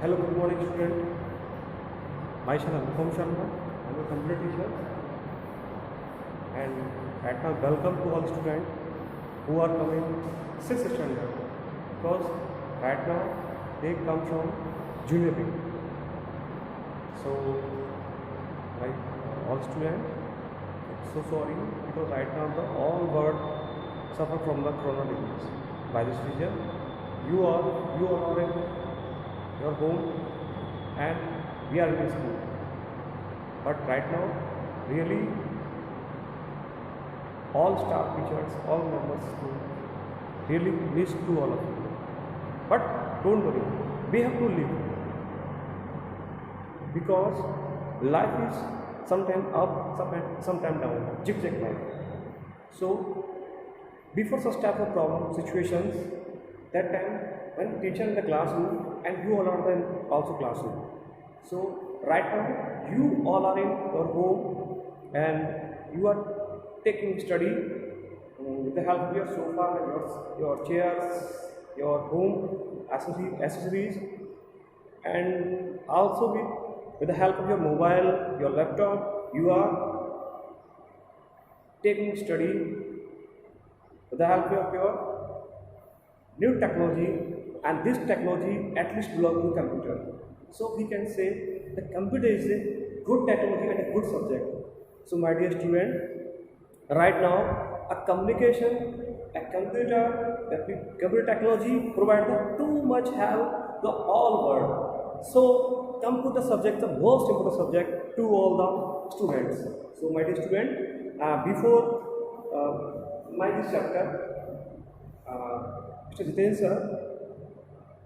Hello, good morning, student. Myself Anupam Sharma. I'm a computer teacher, and right now, welcome to all students who are coming 6th standard. Because right now they come from junior B. So, all students, so sorry because right now the all world suffer from the corona disease. By this reason, you are in your home and we are in school. But right now, really, all staff teachers, all members of school really miss to all of you. But don't worry, we have to live because life is sometime up, sometime down, zigzag life. So before such type of problem situations, that time when teacher in the classroom and you all are in also classroom. So right now you all are in your home and you are taking study with the help of your sofa, your chairs, your home accessories, and also with the help of your mobile, your laptop, you are taking study with the help of your new technology, and this technology at least belongs to computer. So we can say the computer is a good technology and a good subject. So my dear student, right now a computer technology provide the too much help the all world. So computer subject the most important subject to all the students. So my dear student, before my this chapter, Mr. Jiten sir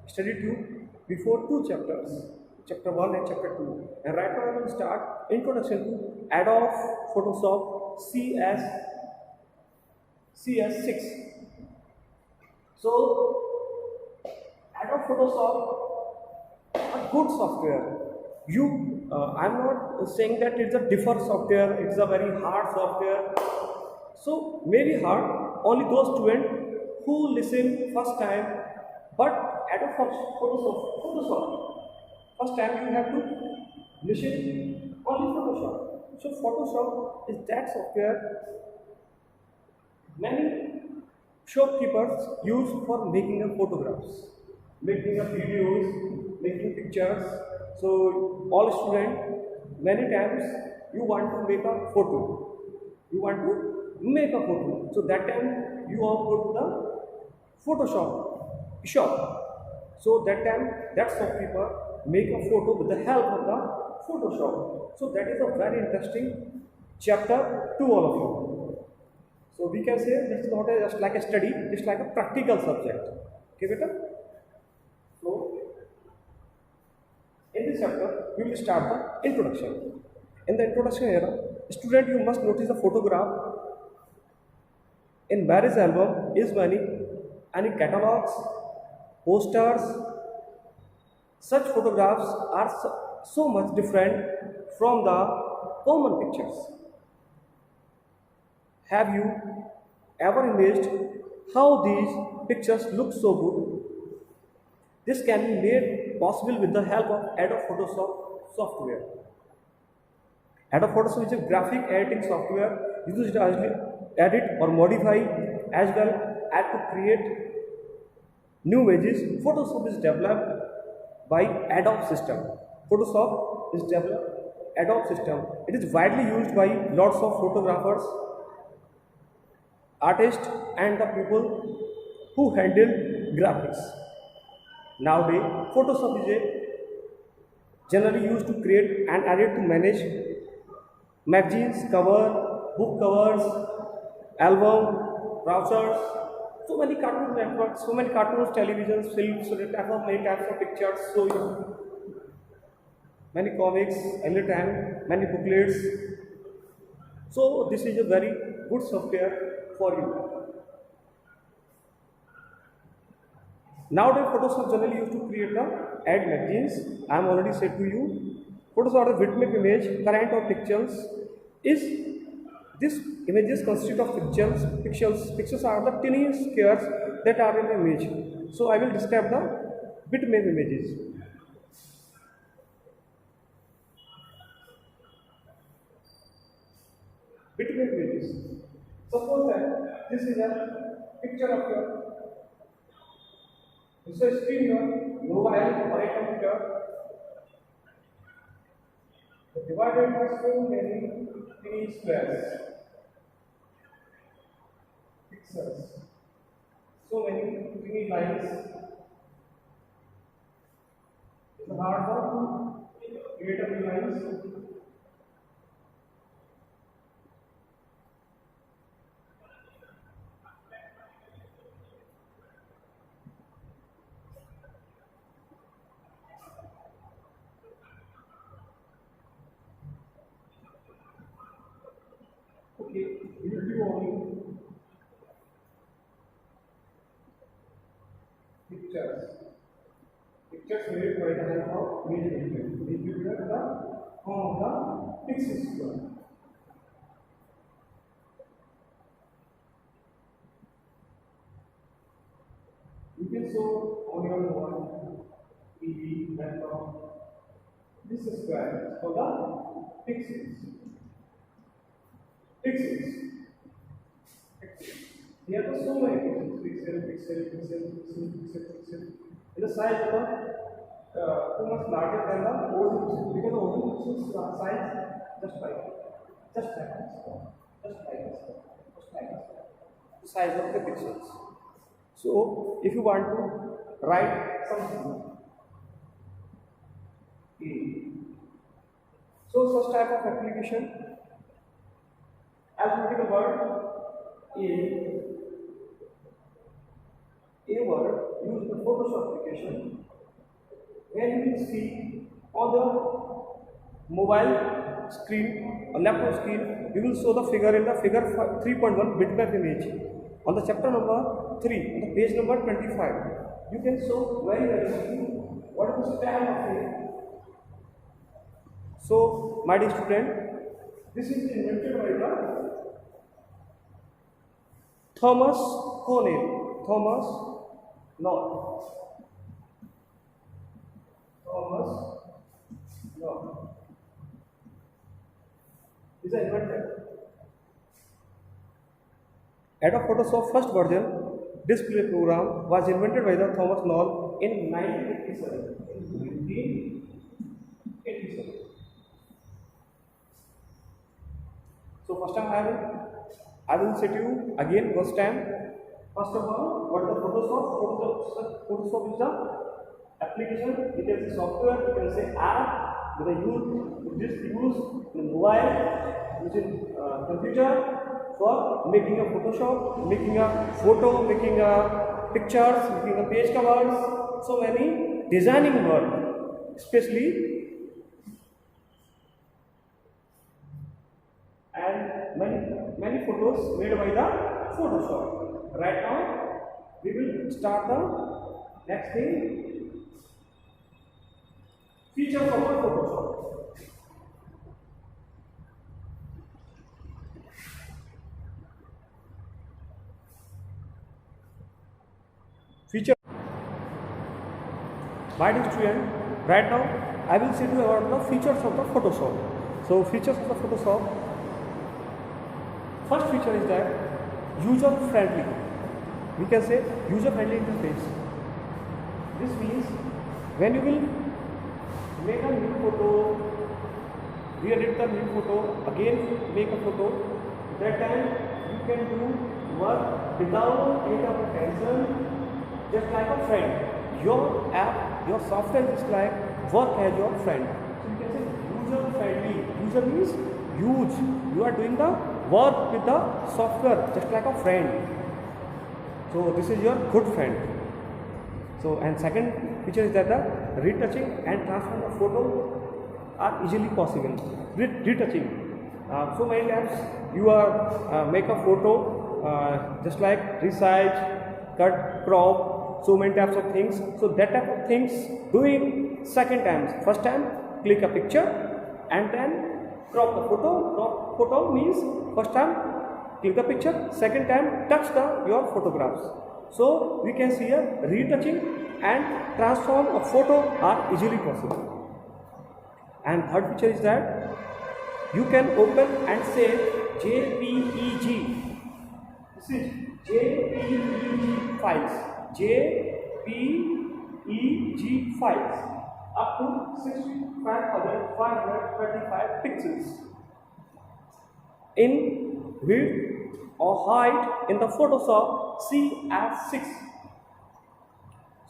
studied you before two chapters, chapter 1 and chapter 2. And right now I will start introduction to Adobe Photoshop CS6. So Adobe Photoshop a good software. I'm not saying that it's a different software, it's a very hard software. So maybe hard only those students who listen first time, but Adobe Photoshop, first time you have to listen only Photoshop. So Photoshop is that software many shopkeepers use for making a photographs, making a videos, making pictures. So all students, many times you want to make a photo, you want to make a photo. So that time you all go to the Photoshop shop. So that time that shopkeeper make a photo with the help of the Photoshop. So that is a very interesting chapter to all of you. So we can say this is not just like a study, it's like a practical subject. Okay, beta? So in this chapter, we will start the introduction. In the introduction era, student you must notice the photograph in marriage album is any catalogs, posters. Such photographs are so much different from the common pictures. Have you ever imagined how these pictures look so good? This can be made possible with the help of Adobe Photoshop software. Adobe Photoshop is a graphic editing software used to edit or modify as well as to create new images. Photoshop is developed by Adobe system. Photoshop is developed Adobe system. It is widely used by lots of photographers, artists, and the people who handle graphics. Nowadays, Photoshop is generally used to create and edit to manage magazines cover, book covers, album, brochures, so many cartoon networks, so many cartoons, televisions, films, so many types of pictures, so many comics, every time, many booklets. So this is a very good software for you. Nowadays, Photoshop generally used to create the ad magazines. I am already said to you. Photoshop are the bitmap image, current or pixels. This images consist of pixels. Pixels are the tiny squares that are in the image. So I will describe the bitmap images. bitmap images. Suppose that this is a picture of your, this is a screen of mobile or a computer, divided by so many tiny squares, pixels, so many tiny lines. It's hard work to create a few lines. Okay, we will do only pictures. Pictures made by the help of image editor. We give the form of the pixel square. You can show on your mobile, TV, laptop. This is square for the pixels. Pixels. Here are so many pixels. Pixel, pixel, pixel, pixel, pixel, pixel. In the size of the too much larger than the original pixel, because the original pixel size just like this, just like this, just like this, just like this. The size of the pixels. So if you want to write something, so such type of application, as we take the word a word used in the Photoshop application, where you will see on the mobile screen or laptop screen, we will show the figure in the figure 3.1 bitmap image. On the chapter number 3, on the page number 25, you can show very easily what is the span of it. So, my dear student, this is invented by the Thomas Cornell. Thomas is an inventor. Adobe Photoshop first version display program was invented by the Thomas Knoll in 1987. So first time I will set you again first time. First of all, what the Photoshop? Photoshop is the application. It is a software. You can say app. With the use in mobile, using computer for making a Photoshop, making a photo, making a pictures, making a page covers. So many designing work, especially, and many photos made by the Photoshop. Right now, we will start the next thing, features of the Photoshop. Feature. My dear student, right now I will say to you about the features of the Photoshop. So features of the Photoshop. First feature is that user friendly. We can say user friendly interface. This means when you will make a new photo, re-edit the new photo, again make a photo, that time you can do work without any of tension, just like a friend. Your app, your software is like work as your friend. So you can say user friendly. User means use. You are doing the work with the software just like a friend. So this is your good friend. So, and second feature is that the retouching and transform of photo are easily possible. Retouching. So many times you are make a photo just like resize, cut, crop, so many types of things. So that type of things doing second times. First time click a picture and then crop the photo. Crop photo means first time click the picture, second time touch your photographs. So we can see a retouching and transform a photo are easily possible. And third feature is that you can open and save JPEG. This is JPEG files. JPEG files up to 65,535 pixels in width or height in the Photoshop CS6.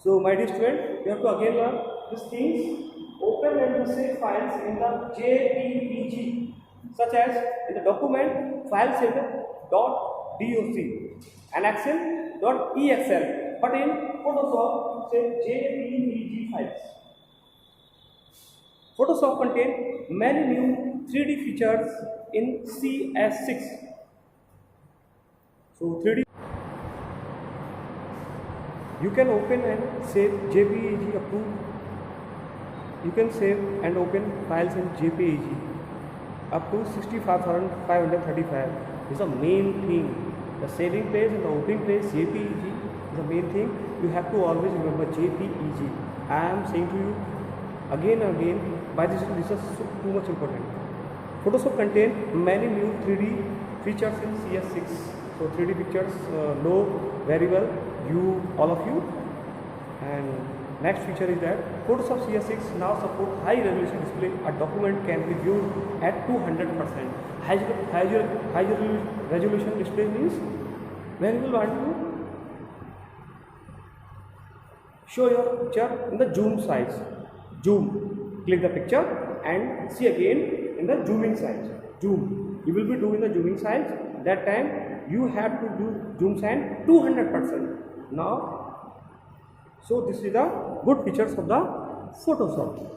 So my dear student, you have to again learn these things. Open and save files in the JPEG, such as in the document file saver .doc and Excel.exl, but in Photoshop say JPEG files. Photoshop contains many new 3D features in CS6. So 3D, you can open and save JPEG up to, you can save and open files in JPEG up to 65,535 is the main thing. The saving place and the opening place JPEG is the main thing. You have to always remember JPEG. I am saying to you again and again, by this is too much important. Photoshop contains many new 3D features in CS6. So 3D pictures know very well all of you. And next feature is that Photoshop CS6 now support high resolution display. A document can be viewed at 200%. High resolution display means when you want to show your picture in the zoom size. Zoom, click the picture and see again in the zooming size. Zoom, you will be doing the zooming size. That time you have to do zoom size 200%. Now, so this is the good features of the Photoshop.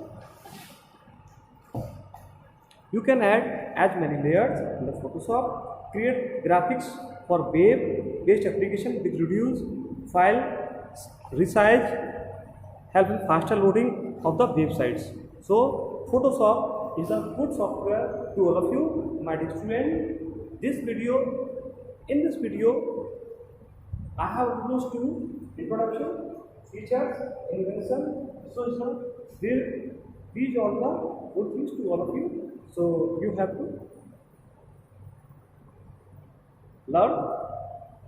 You can add as many layers in the Photoshop, create graphics for web-based application with reduced file resize, help in faster loading of the websites. So Photoshop is a good software to all of you, my dear students. In this video, I have introduced to introduction, features, invention, solution. These are the good things to all of you. So you have to learn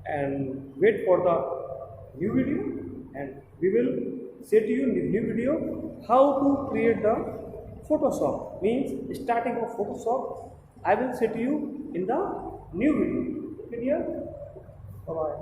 and wait for the new video, and we will say to you in the new video how to create the Photoshop. Means starting of Photoshop, I will say to you in the new video. Bye bye.